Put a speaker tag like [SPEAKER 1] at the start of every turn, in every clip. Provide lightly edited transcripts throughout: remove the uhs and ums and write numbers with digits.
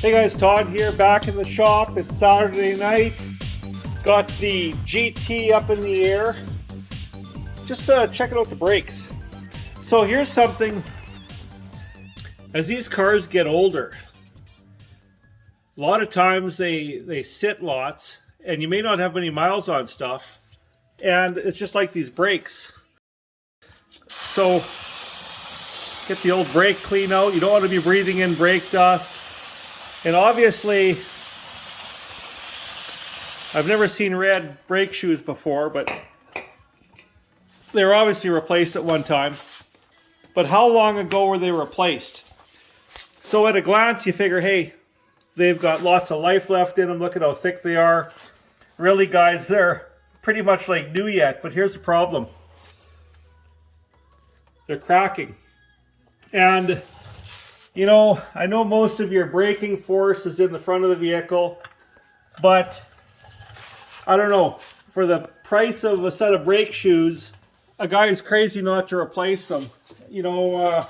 [SPEAKER 1] Hey guys, Todd here, back in the shop. It's Saturday night. Got the GT up in the air. Just checking out the brakes. So here's something. As these cars get older, a lot of times they sit lots and you may not have many miles on stuff. And it's just like these brakes. So get the old brake clean out. You don't want to be breathing in brake dust. And obviously, I've never seen red brake shoes before, but they were obviously replaced at one time. But how long ago were they replaced? So at a glance, you figure, hey, they've got lots of life left in them. Look at how thick they are. Really, guys, they're pretty much like new yet, but here's the problem. They're cracking. And you know, I know most of your braking force is in the front of the vehicle, but I don't know, for the price of a set of brake shoes, a guy is crazy not to replace them. You know,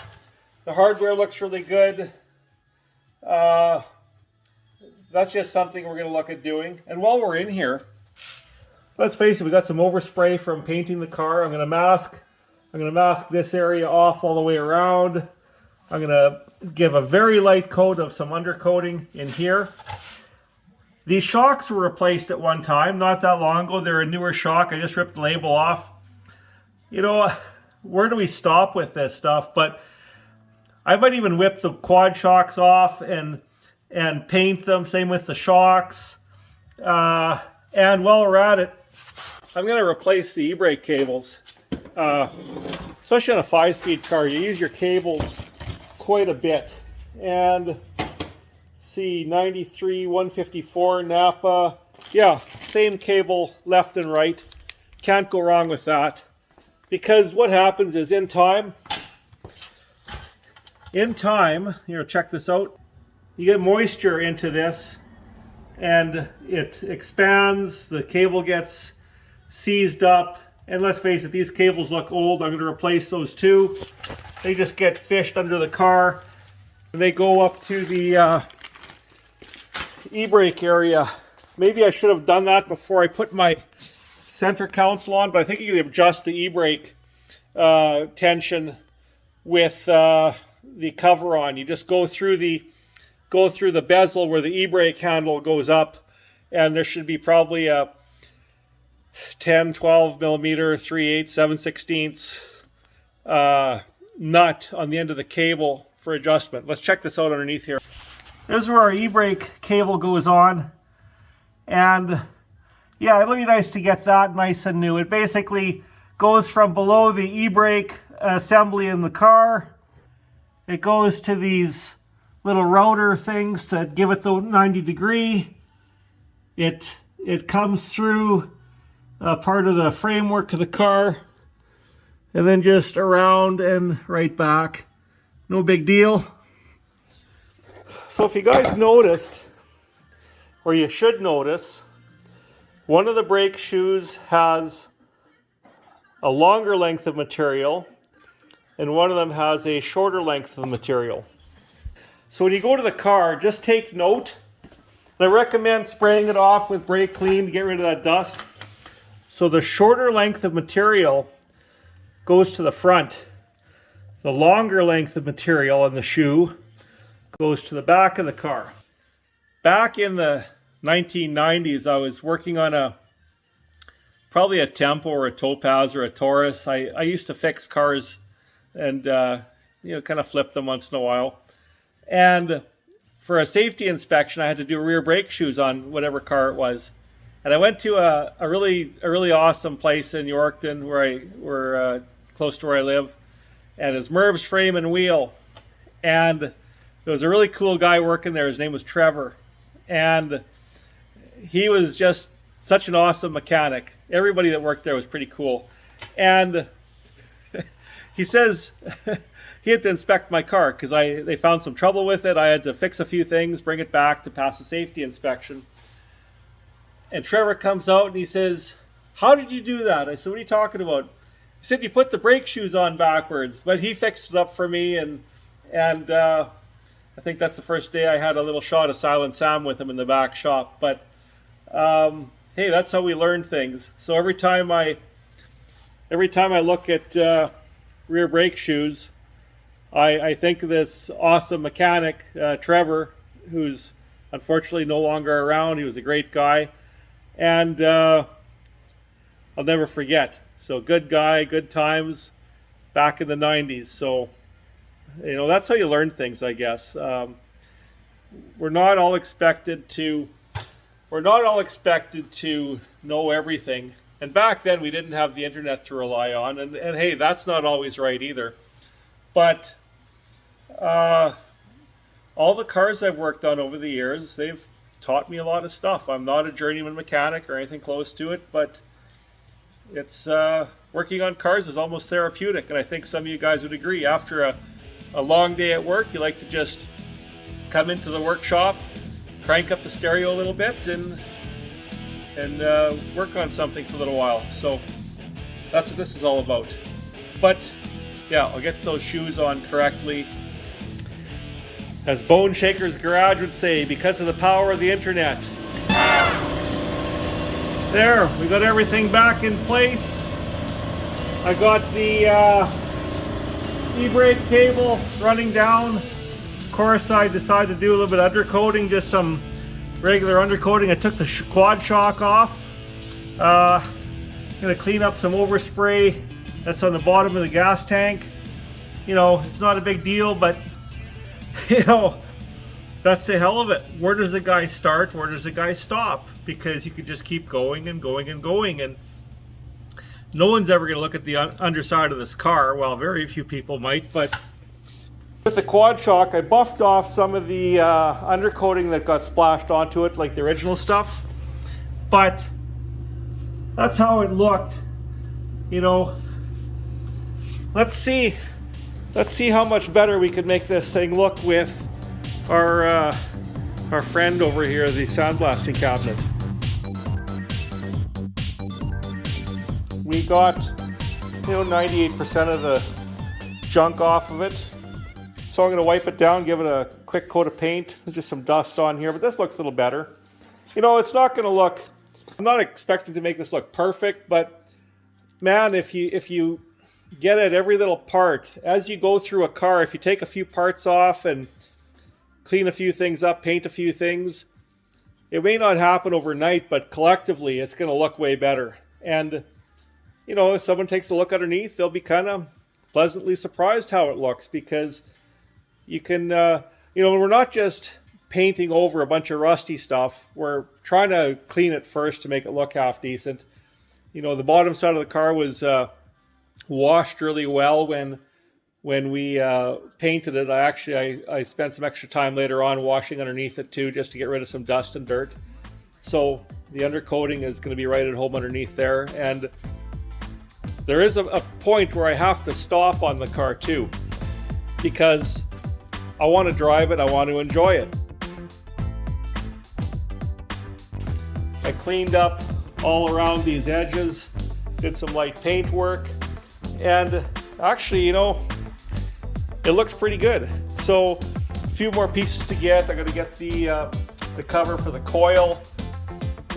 [SPEAKER 1] the hardware looks really good. That's just something we're going to look at doing. And while we're in here, let's face it, we got some overspray from painting the car. I'm going to mask this area off all the way around. I'm going to give a very light coat of some undercoating in here. These shocks were replaced at one time, not that long ago. They're a newer shock. I just ripped the label off. You know, where do we stop with this stuff? But I might even whip the quad shocks off and paint them. Same with the shocks. And while we're at it, I'm going to replace the e-brake cables. Especially on a 5-speed car, you use your cables quite a bit. And see, 93, 154 Napa. Yeah, same cable left and right. Can't go wrong with that. Because what happens is in time, here, check this out. You get moisture into this and it expands, the cable gets seized up. And let's face it, these cables look old. I'm going to replace those too. They just get fished under the car. And they go up to the e-brake area. Maybe I should have done that before I put my center console on, but I think you can adjust the e-brake tension with the cover on. You just go through the bezel where the e-brake handle goes up, and there should be probably a 10, 12 millimeter, 3/8, 7/16 nut on the end of the cable for adjustment. Let's check this out underneath here. This is where our e-brake cable goes on. And yeah, it'll be nice to get that nice and new. It basically goes from below the e-brake assembly in the car. It goes to these little router things that give it the 90 degree. It comes through part of the framework of the car, and then just around and right back. No big deal. So if you guys noticed, or you should notice, one of the brake shoes has a longer length of material and one of them has a shorter length of material. So when you go to the car, just take note. I recommend spraying it off with brake clean to get rid of that dust. So the shorter length of material goes to the front. The longer length of material on the shoe goes to the back of the car. Back in the 1990s, I was working on probably a Tempo or a Topaz or a Taurus. I used to fix cars and kind of flip them once in a while. And for a safety inspection, I had to do rear brake shoes on whatever car it was. And I went to a really awesome place in Yorkton where close to where I live, and it's Merv's Frame and Wheel. And there was a really cool guy working there. His name was Trevor, and he was just such an awesome mechanic. Everybody that worked there was pretty cool. And he says he had to inspect my car because they found some trouble with it. I had to fix a few things, bring it back to pass a safety inspection. And Trevor comes out and he says, "How did you do that?" I said, "What are you talking about?" He said, "You put the brake shoes on backwards." But he fixed it up for me, and I think that's the first day I had a little shot of Silent Sam with him in the back shop. But hey, that's how we learn things. So every time I look at rear brake shoes, I think of this awesome mechanic, Trevor, who's unfortunately no longer around. He was a great guy, and I'll never forget. So good guy, good times back in the 90s. So, you know, that's how you learn things, I guess. We're not all expected to know everything. And back then we didn't have the internet to rely on. And hey, that's not always right either. But all the cars I've worked on over the years, they've taught me a lot of stuff. I'm not a journeyman mechanic or anything close to it, but it's working on cars is almost therapeutic. And I think some of you guys would agree. After a long day at work, you like to just come into the workshop, crank up the stereo a little bit, and work on something for a little while. So that's what this is all about. But yeah, I'll get those shoes on correctly. As Bone Shaker's Garage would say, because of the power of the internet. There, we got everything back in place. I got the e-brake cable running down. Of course, I decided to do a little bit of undercoating, just some regular undercoating. I took the quad shock off. Gonna clean up some overspray that's on the bottom of the gas tank. You know, it's not a big deal, but you know, that's the hell of it. Where does a guy start? Where does a guy stop? Because you can just keep going and going and going, and no one's ever going to look at the underside of this car. Well, very few people might, but with the quad shock, I buffed off some of the undercoating that got splashed onto it, like the original stuff. But that's how it looked. You know, let's see how much better we could make this thing look with our friend over here, the sandblasting cabinet. We got, you know, 98% of the junk off of it. So I'm going to wipe it down, give it a quick coat of paint. There's just some dust on here, but this looks a little better. You know, it's not going to look, I'm not expecting to make this look perfect, but man, if you get at every little part, as you go through a car, if you take a few parts off and clean a few things up, paint a few things, it may not happen overnight, but collectively it's going to look way better. And you know, if someone takes a look underneath, they'll be kind of pleasantly surprised how it looks, because you can, you know, we're not just painting over a bunch of rusty stuff. We're trying to clean it first to make it look half decent. You know, the bottom side of the car was washed really well when we painted it. I spent some extra time later on washing underneath it too, just to get rid of some dust and dirt. So the undercoating is going to be right at home underneath there. And there is a point where I have to stop on the car too, because I want to drive it, I want to enjoy it. I cleaned up all around these edges, did some light paint work, and actually, you know, it looks pretty good. So a few more pieces to get. I got to get the cover for the coil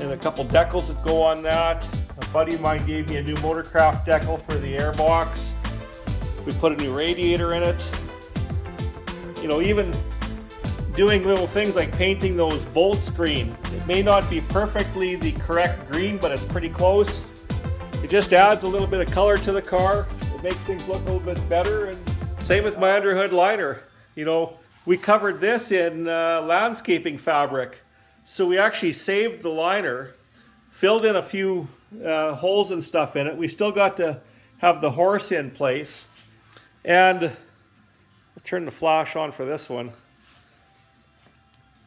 [SPEAKER 1] and a couple decals that go on that. A buddy of mine gave me a new Motorcraft decal for the airbox. We put a new radiator in it. You know, even doing little things like painting those bolts green. It may not be perfectly the correct green, but it's pretty close. It just adds a little bit of color to the car. It makes things look a little bit better. And same with my underhood liner. You know, we covered this in landscaping fabric. So we actually saved the liner, filled in a few holes and stuff in it. We still got to have the horse in place. And I'll turn the flash on for this one.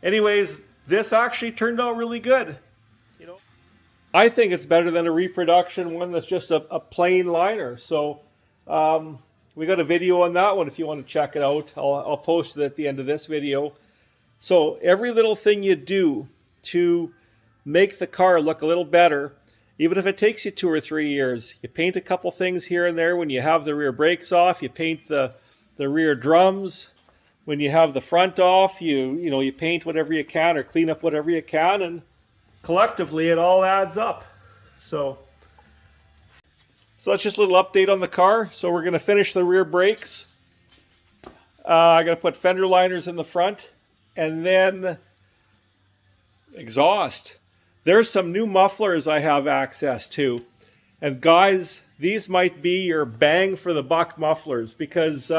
[SPEAKER 1] Anyways, this actually turned out really good. You know, I think it's better than a reproduction one that's just a plain liner. So we got a video on that one if you want to check it out. I'll post it at the end of this video. So every little thing you do to make the car look a little better, even if it takes you 2 or 3 years, you paint a couple things here and there. When you have the rear brakes off, you paint the rear drums, when you have the front off, you paint whatever you can or clean up whatever you can, and collectively it all adds up. So that's just a little update on the car. So we're going to finish the rear brakes. I got to put fender liners in the front, and then exhaust. There's some new mufflers I have access to, and guys, these might be your bang for the buck mufflers, because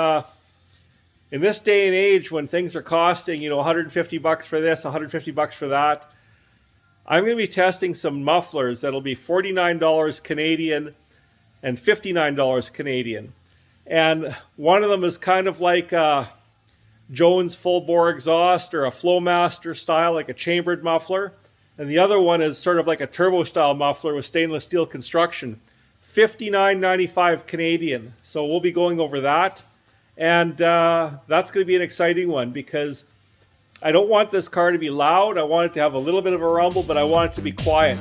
[SPEAKER 1] in this day and age when things are costing, $150 for this, $150 for that, I'm going to be testing some mufflers that'll be $49 Canadian and $59 Canadian. And one of them is kind of like a Jones full bore exhaust or a Flowmaster style, like a chambered muffler. And the other one is sort of like a turbo style muffler with stainless steel construction. $59.95 Canadian. So we'll be going over that. And that's going to be an exciting one, because I don't want this car to be loud. I want it to have a little bit of a rumble, but I want it to be quiet.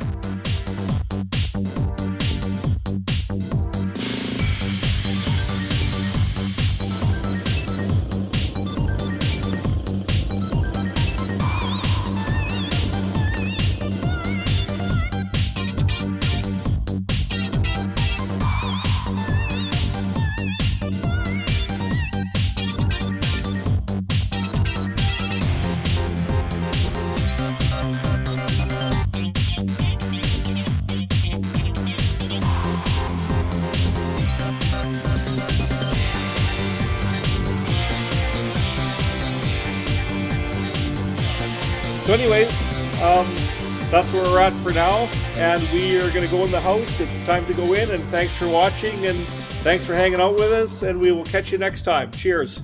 [SPEAKER 1] So anyways, that's where we're at for now, and we are going to go in the house. It's time to go in, and thanks for watching, and thanks for hanging out with us, and we will catch you next time. Cheers.